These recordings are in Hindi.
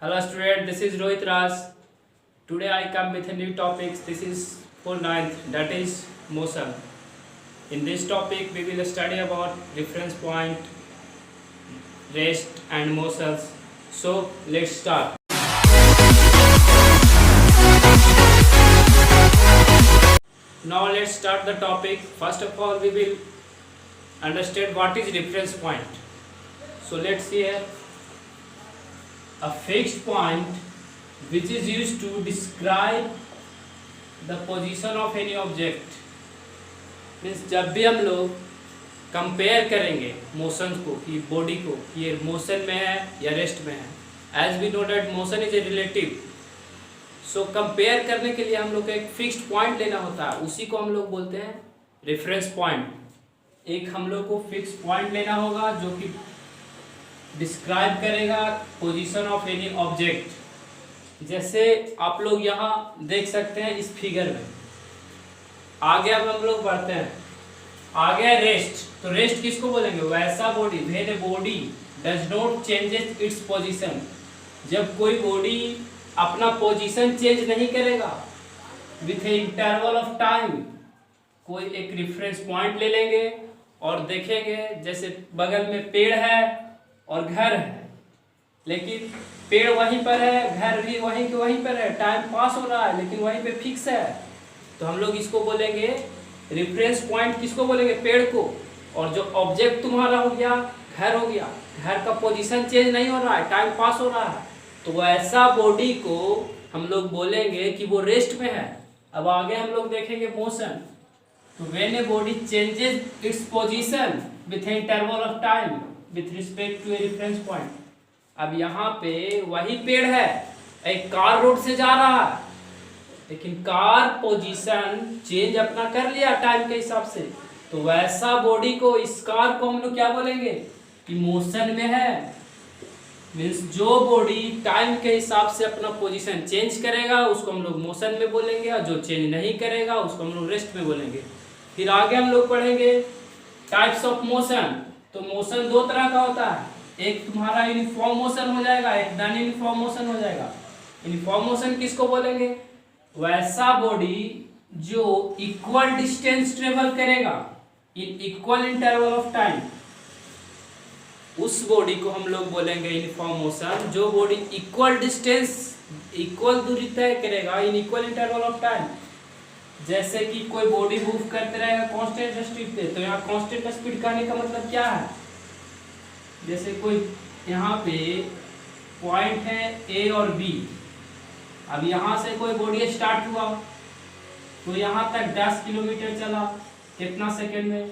Hello student, this is Rohit Raj. Today I come with a new topic. This is for ninth, that is motion. In this topic we will study about reference point, rest and motions. So let's start. Now let's start the topic. First of all we will understand what is reference point. So let's see here. A fixed point which is used to describe the position of any object. Means जब भी हम लोग कंपेयर करेंगे मोशन को कि बॉडी को कि ये मोशन में है या रेस्ट में है, as we know that motion is a relative. So compare करने के लिए हम लोग को एक फिक्स्ड पॉइंट लेना होता है, उसी को हम लोग बोलते हैं रेफरेंस पॉइंट. एक हम लोग को फिक्स पॉइंट लेना होगा जो कि डिस्क्राइब करेगा पोजीशन ऑफ एनी ऑब्जेक्ट. जैसे आप लोग यहाँ देख सकते हैं इस फिगर में. आगे अब हम लोग बढ़ते हैं. आगे रेस्ट, तो रेस्ट किसको बोलेंगे? वैसा body when a body does not changes its position. जब कोई बॉडी अपना पोजीशन चेंज नहीं करेगा with A interval of time. कोई एक रेफरेंस पॉइंट ले लेंगे और देखेंगे जैसे बगल में पेड़ है और घर है, लेकिन पेड़ वहीं पर है, घर भी वहीं के वहीं पर है, टाइम पास हो रहा है लेकिन वहीं पे फिक्स है. तो हम लोग इसको बोलेंगे रेफरेंस पॉइंट. किसको बोलेंगे? पेड़ को. और जो ऑब्जेक्ट तुम्हारा हो गया घर हो गया, घर का पोजीशन चेंज नहीं हो रहा है, टाइम पास हो रहा है, तो ऐसा बॉडी को हम लोग बोलेंगे कि वो रेस्ट में है. अब आगे हम लोग देखेंगे मोशन. तो when a body changes its position with interval of time with respect to a reference point. अब यहाँ पे वही पेड़ है, एक कार रोड से जा रहा है, लेकिन कार पोजीशन चेंज अपना कर लिया टाइम के हिसाब से. तो वैसा बॉडी को, इस कार को हम लोग क्या बोलेंगे कि मोशन में है. मीन्स जो बॉडी टाइम के हिसाब से अपना पोजीशन चेंज करेगा उसको हम लोग मोशन में बोलेंगे, और जो चेंज नहीं करेगा उसको हम लोग रेस्ट में बोलेंगे. फिर आगे हम लोग पढ़ेंगे टाइप्स ऑफ मोशन. तो मोशन दो तरह का होता है. एक तुम्हारा यूनिफॉर्म मोशन हो जाएगा, एक नॉन यूनिफॉर्म मोशन हो जाएगा. यूनिफॉर्म मोशन किसको बोलेंगे? वैसा बॉडी जो इक्वल डिस्टेंस ट्रेवल करेगा in equal interval of time, उस बॉडी को हम लोग बोलेंगे यूनिफॉर्म मोशन. जो बॉडी इक्वल डिस्टेंस, इक्वल दूरी तय करेगा in equal interval of time. जैसे कि कोई बॉडी मूव करते रहेगा कांस्टेंट स्पीड पे, तो यहाँ कांस्टेंट स्पीड कहने का मतलब क्या है? जैसे कोई यहाँ पे पॉइंट है ए और बी. अब यहाँ से कोई बॉडी स्टार्ट हुआ तो यहाँ तक 10 किलोमीटर चला. कितना सेकंड में?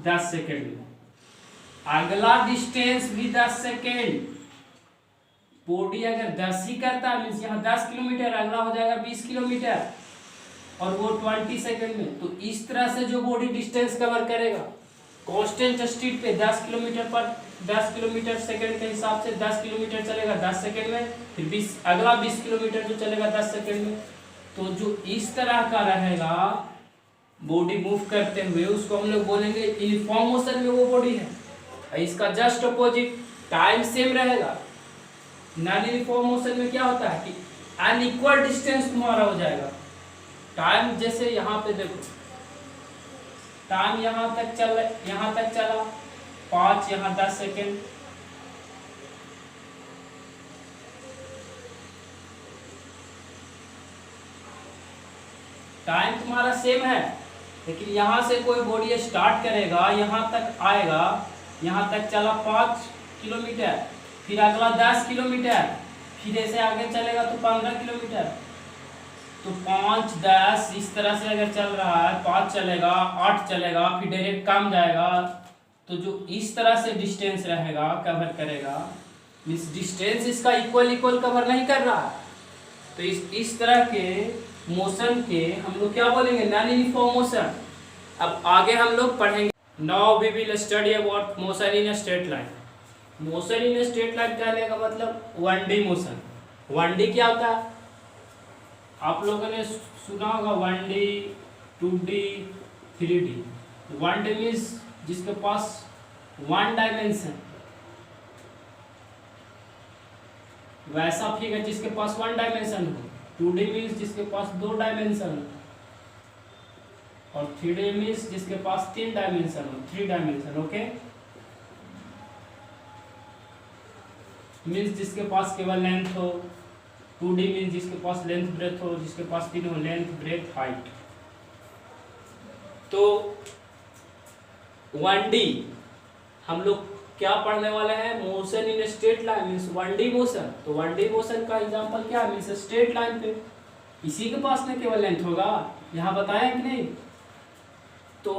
10 सेकंड में. अगला डिस्टेंस भी 10 सेकंड. बॉडी अगर 10 ही करता है मीन्स यहाँ 10 किलोमीटर, अगला हो जाएगा 20 किलोमीटर और वो 20 सेकंड में. तो इस तरह से जो बॉडी डिस्टेंस कवर करेगा कांस्टेंट स्पीड पे 10 किलोमीटर पर 10 किलोमीटर सेकंड के हिसाब से 10 किलोमीटर चलेगा 10 सेकंड में. फिर 20 अगला 20 किलोमीटर जो चलेगा 10 सेकंड में. तो जो इस तरह का रहेगा बॉडी मूव करते हुए उसको हम लोग बोलेंगे यूनिफॉर्म मोशन में वो बॉडी है. इसका जस्ट अपोजिट टाइम सेम रहेगा. नॉन यूनिफॉर्म मोशन में क्या होता है कि अनइक्वल डिस्टेंस तुम्हारा हो जाएगा. टाइम जैसे यहाँ पे देखो, टाइम यहाँ तक चला 5, यहाँ 10 सेकेंड. टाइम तुम्हारा सेम है, लेकिन यहाँ से कोई बॉडी स्टार्ट करेगा, यहाँ तक आएगा, यहाँ तक चला 5 किलोमीटर, फिर अगला 10 किलोमीटर, फिर ऐसे आगे चलेगा तो 15 किलोमीटर. तो 5, 10 इस तरह से अगर चल रहा है, 5 चलेगा, 8 चलेगा, फिर डायरेक्ट कम जाएगा. तो जो इस तरह से डिस्टेंस रहेगा कवर करेगा, मीन्स डिस्टेंस इसका इक्वल कवर नहीं कर रहा. तो इस तरह के मोशन के हम लोग क्या बोलेंगे? Non uniform motion. अब आगे हम लोग पढ़ेंगे. Now we will study about motion in a straight line. Motion in a straight line कहने का मतलब 1D मोशन. 1D क्या होता है? आप लोगों ने सुना होगा 1D, 2D, 3D. 1D means जिसके पास 1 डायमेंशन, वैसा फिगर जिसके पास 1 डायमेंशन हो, 2D मीन्स जिसके पास 2 डायमेंशन हो, और 3D मीन्स जिसके पास 3 डायमेंशन हो, 3 डायमेंशन। ओके, मीन्स जिसके पास केवल लेंथ हो, 2D मीन्स जिसके पास लेंथ ब्रेथ हो, जिसके पास तीनों लेंथ ब्रेथ हाइट। तो 1D हम लोग क्या पढ़ने वाले हैं, motion in straight line means 1D motion. तो 1D मोशन का एग्जांपल क्या है, मीन्स स्ट्रेट लाइन पे, इसी के पास में केवल लेंथ होगा, यहाँ बताया कि नहीं। तो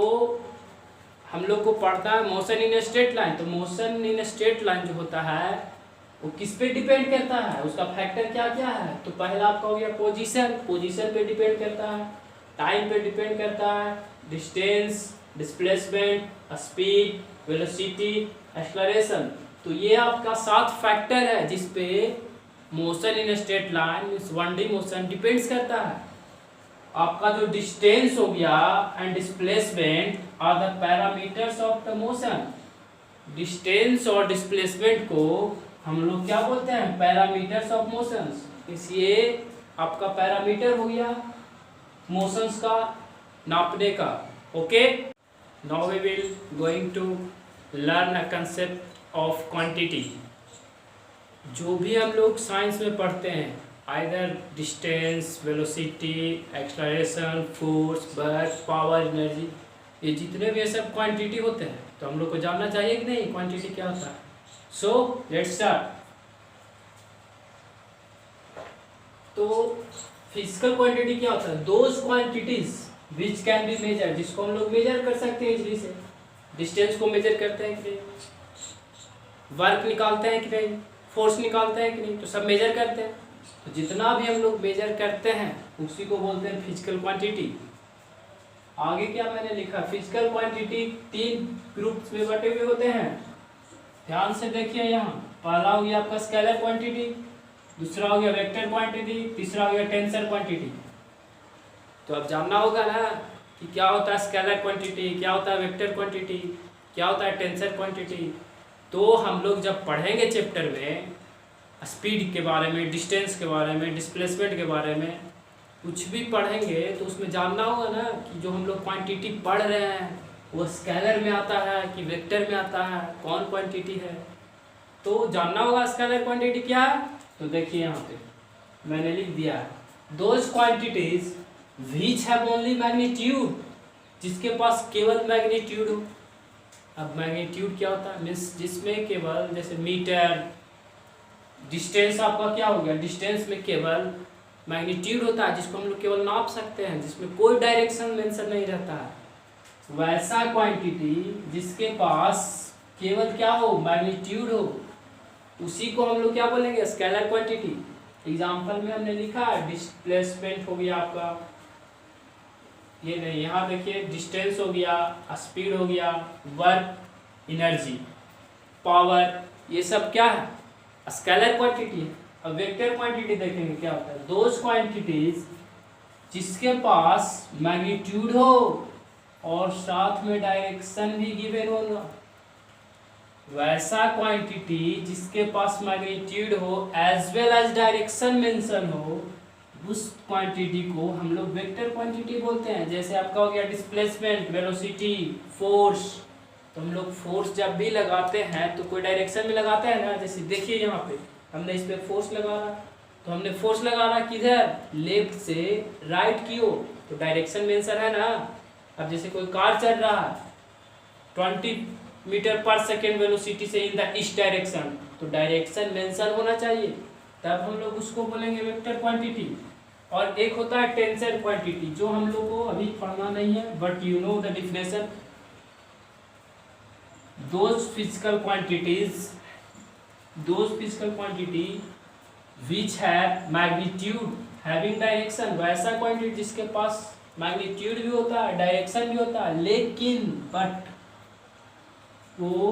हम लोग को पढ़ता है मोशन इन स्ट्रेट लाइन। तो मोशन इन स्ट्रेट लाइन जो होता है वो किस पे डिपेंड करता है, उसका फैक्टर क्या क्या है। तो पहला आपका हो गया पोजीशन, पोजीशन पे डिपेंड करता है, टाइम पे डिपेंड करता है, distance, displacement, speed, velocity, acceleration. तो ये आपका 7 फैक्टर है जिस पे motion in straight line means 1D motion depends करता है। आपका जो डिस्टेंस हो गया and displacement are the parameters of the motion. Distance और डिस्प्लेसमेंट को हम लोग क्या बोलते हैं, पैरामीटर्स ऑफ मोशंस। इसलिए आपका पैरामीटर हो गया मोशंस का नापने का। Okay, now we will going to learn a concept of quantity. जो भी हम लोग साइंस में पढ़ते हैं, either distance, velocity, acceleration, force, work, power, energy, ये जितने भी ये सब क्वांटिटी होते हैं, तो हम लोग को जानना चाहिए कि नहीं क्वांटिटी क्या होता है। So let's start. तो फिजिकल क्वांटिटी क्या होता है, those quantities which can be measure, जिसको हम लोग मेजर कर सकते हैं इजली से। डिस्टेंस को मेजर करते हैं कि नहीं, वर्क निकालते हैं कि नहीं, फोर्स निकालते हैं कि नहीं, तो सब मेजर करते हैं। तो जितना भी हम लोग मेजर करते हैं उसी को बोलते हैं फिजिकल क्वांटिटी। आगे क्या मैंने लिखा, फिजिकल क्वांटिटी 3 ग्रुप्स में बटे हुए होते हैं। ध्यान से देखिए, यहाँ पहला हो गया आपका स्केलर क्वांटिटी, दूसरा हो गया वेक्टर क्वांटिटी, तीसरा हो गया टेंसर क्वांटिटी। तो अब जानना होगा ना कि क्या होता है स्केलर क्वांटिटी, क्या होता है वेक्टर क्वांटिटी, क्या होता है टेंसर क्वांटिटी। तो हम लोग जब पढ़ेंगे चैप्टर में स्पीड के बारे में, डिस्टेंस के बारे में, डिस्प्लेसमेंट के बारे में कुछ भी पढ़ेंगे तो उसमें जानना होगा ना कि जो हम लोग क्वांटिटी पढ़ रहे हैं वो स्केलर में आता है कि वेक्टर में आता है, कौन क्वांटिटी है। तो जानना होगा स्केलर क्वांटिटी क्या है। तो देखिए यहाँ पे मैंने लिख दिया है, those quantities which have only magnitude, जिसके पास केवल मैग्नीट्यूड हो। अब मैग्नीट्यूड क्या होता है, मीन्स जिसमें केवल, जैसे मीटर, डिस्टेंस आपका क्या हो गया, डिस्टेंस में केवल मैग्नीट्यूड होता है जिसको हम लोग केवल नाप सकते हैं, जिसमें कोई डायरेक्शन मेंशन नहीं रहता है। वैसा क्वांटिटी जिसके पास केवल क्या हो, मैग्नीट्यूड हो, उसी को हम लोग क्या बोलेंगे, स्केलर क्वांटिटी। एग्जांपल में हमने लिखा है डिस्प्लेसमेंट हो गया आपका, ये नहीं, यहाँ देखिए डिस्टेंस हो गया, स्पीड हो गया, वर्क, एनर्जी, पावर, ये सब क्या है, स्केलर क्वांटिटी है। अब वेक्टर क्वांटिटी देखेंगे क्या होता है, दोज क्वांटिटीज जिसके पास मैग्नीट्यूड हो और साथ में डायरेक्शन भी गिवन होगा। वैसा क्वांटिटी जिसके पास मैग्नीट्यूड हो as well as direction mention हो, उस क्वांटिटी को हम लोग वेक्टर क्वांटिटी बोलते हैं। जैसे आपका हो गया डिस्प्लेसमेंट, वेलोसिटी, फोर्स। तो हम लोग फोर्स जब भी लगाते हैं तो कोई डायरेक्शन में लगाते हैं ना, जैसे देखिए यहाँ पे हमने इस पे फोर्स लगा रहा, तो हमने फोर्स लगा रहा किधर, लेफ्ट से राइट की ओर, तो डायरेक्शन मेंशन है ना। अब जैसे कोई कार चल रहा है 20 मीटर पर सेकेंड वेलोसिटी से इन द ईस्ट डायरेक्शन, तो डायरेक्शन मेंशन होना चाहिए, तब हम लोग उसको बोलेंगे वेक्टर क्वांटिटी। और एक होता है टेंसर क्वांटिटी, जो हम लोग को अभी पढ़ना नहीं है, but you know the definition. those physical quantity which have magnitude having direction, वैसा क्वांटिटी जिसके पास मैग्नीट्यूड भी होता है, डायरेक्शन भी होता है, लेकिन बट वो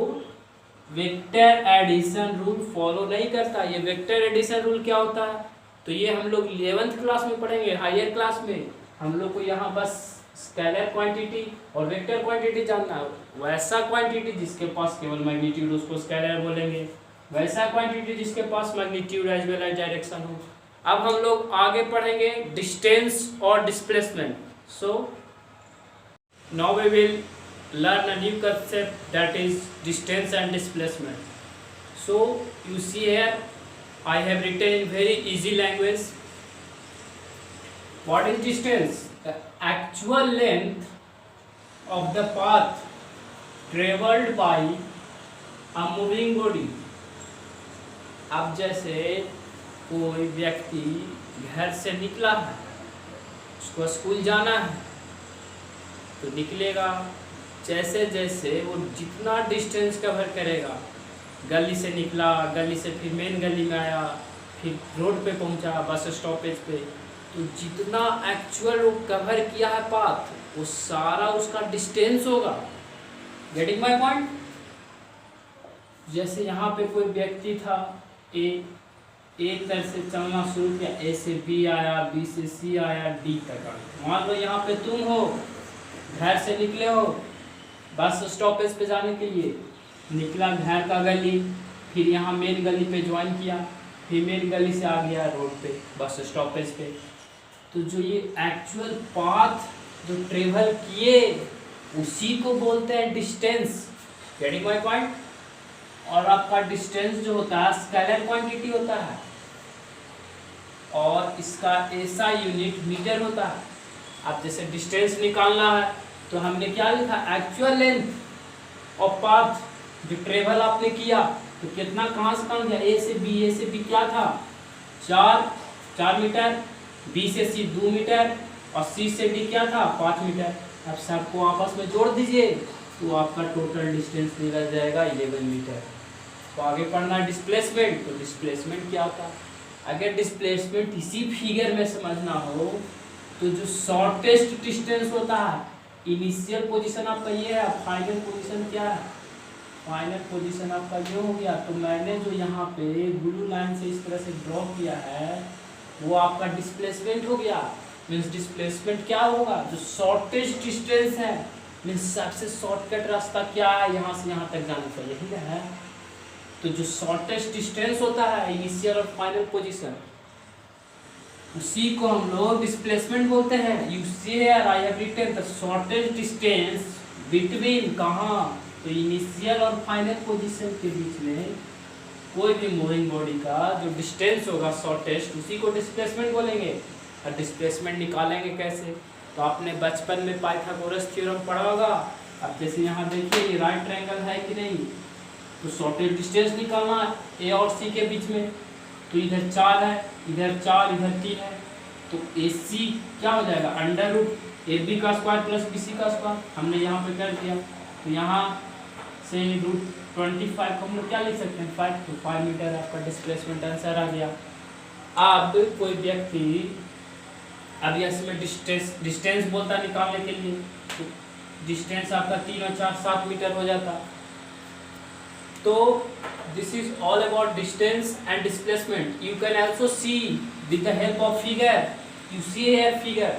वेक्टर एडिशन रूल फॉलो नहीं करता। ये वेक्टर एडिशन रूल क्या होता है, तो ये हम लोग 11th क्लास में पढ़ेंगे, हायर क्लास में। हम लोग को यहाँ बस स्केलर क्वांटिटी और वेक्टर क्वांटिटी जानना है। वैसा क्वांटिटी जिसके पास केवल मैग्नीट्यूड, उसको स्केलर बोलेंगे, वैसा क्वांटिटी जिसके पास magnitude as well as direction हो। अब हम लोग आगे पढ़ेंगे डिस्टेंस और displacement. So now we will learn a new concept, that is distance and displacement. So you see here I have written in very easy language. What is distance? The actual length of the path traveled by a moving body. अब जैसे कोई व्यक्ति घर से निकला है, उसको स्कूल जाना है, तो निकलेगा, जैसे जैसे वो जितना डिस्टेंस कवर करेगा, गली से निकला, गली से फिर मेन गली में आया, फिर रोड पे पहुंचा, बस स्टॉपेज पे, तो जितना एक्चुअल वो कवर किया है पाथ, वो सारा उसका डिस्टेंस होगा। Getting my point? जैसे यहाँ पे कोई व्यक्ति था, एक तरह से चलना शुरू किया, ए से बी आया, बी से सी आया, डी तक आया। मान लो यहाँ पे तुम हो, घर से निकले हो बस स्टॉपेज पे जाने के लिए, निकला घर का गली, फिर यहाँ मेन गली पे ज्वाइन किया, फिर मेन गली से आ गया रोड पे, बस स्टॉपेज पे। तो जो ये एक्चुअल पाथ जो ट्रेवल किए, उसी को बोलते हैं डिस्टेंस। Getting my point? और आपका डिस्टेंस जो होता है स्केलर क्वांटिटी होता है, और इसका ऐसा यूनिट मीटर होता है। अब जैसे डिस्टेंस निकालना है तो हमने क्या लिखा, एक्चुअल लेंथ ऑफ पाथ जो ट्रेवल आपने किया, तो कितना कहाँ से कहाँ गया, ए से बी क्या था 4 मीटर, बी से सी 2 मीटर, और सी से डी क्या था 5 मीटर। अब सबको आपस में जोड़ दीजिए तो आपका टोटल डिस्टेंस निकल जाएगा 11 मीटर। तो आगे पढ़ना डिस्प्लेसमेंट, तो डिस्प्लेसमेंट क्या होता है? अगर डिस्प्लेसमेंट इसी फिगर में समझना हो तो जो शॉर्टेस्ट डिस्टेंस होता है, इनिशियल पोजीशन आपका ये है, फाइनल पोजीशन क्या है, फाइनल पोजीशन आपका ये हो गया। तो मैंने जो यहाँ पे ब्लू लाइन से इस तरह से ड्रॉ किया है, वो आपका डिस्प्लेसमेंट हो गया। मीन्स डिस्प्लेसमेंट क्या होगा, जो शॉर्टेस्ट डिस्टेंस है, मीन्स सबसे शॉर्टकट रास्ता क्या है, यहाँ से यहाँ तक जाने का, यही है। तो जो शॉर्टेस्ट डिस्टेंस होता है, इनिशियल और फाइनल पोजीशन, उसी को हम लोग डिस्प्लेसमेंट बोलते हैं। You see here I have written the shortest distance between, कहाँ, तो इनिशियल और फाइनल पोजीशन के बीच में कोई भी मूविंग बॉडी का जो डिस्टेंस होगा शॉर्टेस्ट, उसी को डिस्प्लेसमेंट बोलेंगे। और डिस्प्लेसमेंट निकालेंगे कैसे, तो आपने बचपन में पाइथागोरस थ्योरम पढ़ा होगा। अब जैसे यहाँ देखिए ये राइट ट्रायंगल है कि नहीं, तो शॉर्टेस्ट डिस्टेंस निकालना है ए और सी के बीच में, तो इधर 4 है, इधर 4, इधर 3 है, तो ए सी क्या हो जाएगा, अंडर रूट ए बी का स्क्वायर प्लस बी सी का स्क्वायर, हमने यहाँ पे कर दिया। तो यहाँ से रूट 25 को हम लोग क्या लिख सकते हैं 5, तो 5 मीटर आपका डिस्प्लेसमेंट आंसर आ गया। अब कोई व्यक्ति, अब इसमें डिस्टेंस बोलता निकालने के लिए, तो डिस्टेंस आपका 3 और 4 7 मीटर हो जाता। तो this is all about distance and displacement. You can also see with the help of figure. You see here figure.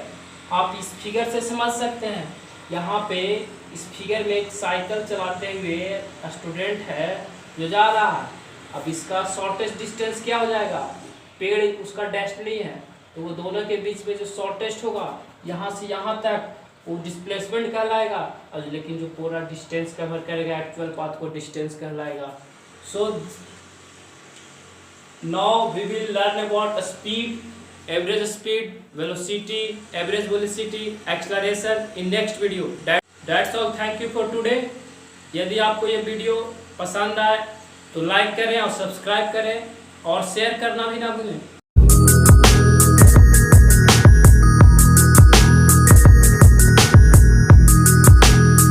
आप इस फिगर से समझ सकते हैं। यहाँ पे इस फिगर में एक साइकिल चलाते हुए स्टूडेंट है जो जा रहा है। अब इसका शॉर्टेस्ट डिस्टेंस क्या हो जाएगा, पेड़ उसका डेस्टिनी है, तो वो दोनों के बीच में जो शॉर्टेस्ट होगा यहाँ से यहाँ तक, वो डिस्प्लेसमेंट कहलाएगा। और लेकिन जो पूरा डिस्टेंस कवर करेगा एक्चुअल पाथ को डिस्टेंस कहलाएगा। So now we will learn about speed, average speed, velocity, average velocity, acceleration in next video. That's all, thank you for today. यदि आपको ये वीडियो पसंद आए तो लाइक करें और सब्सक्राइब करें और शेयर करना भी ना भूलें।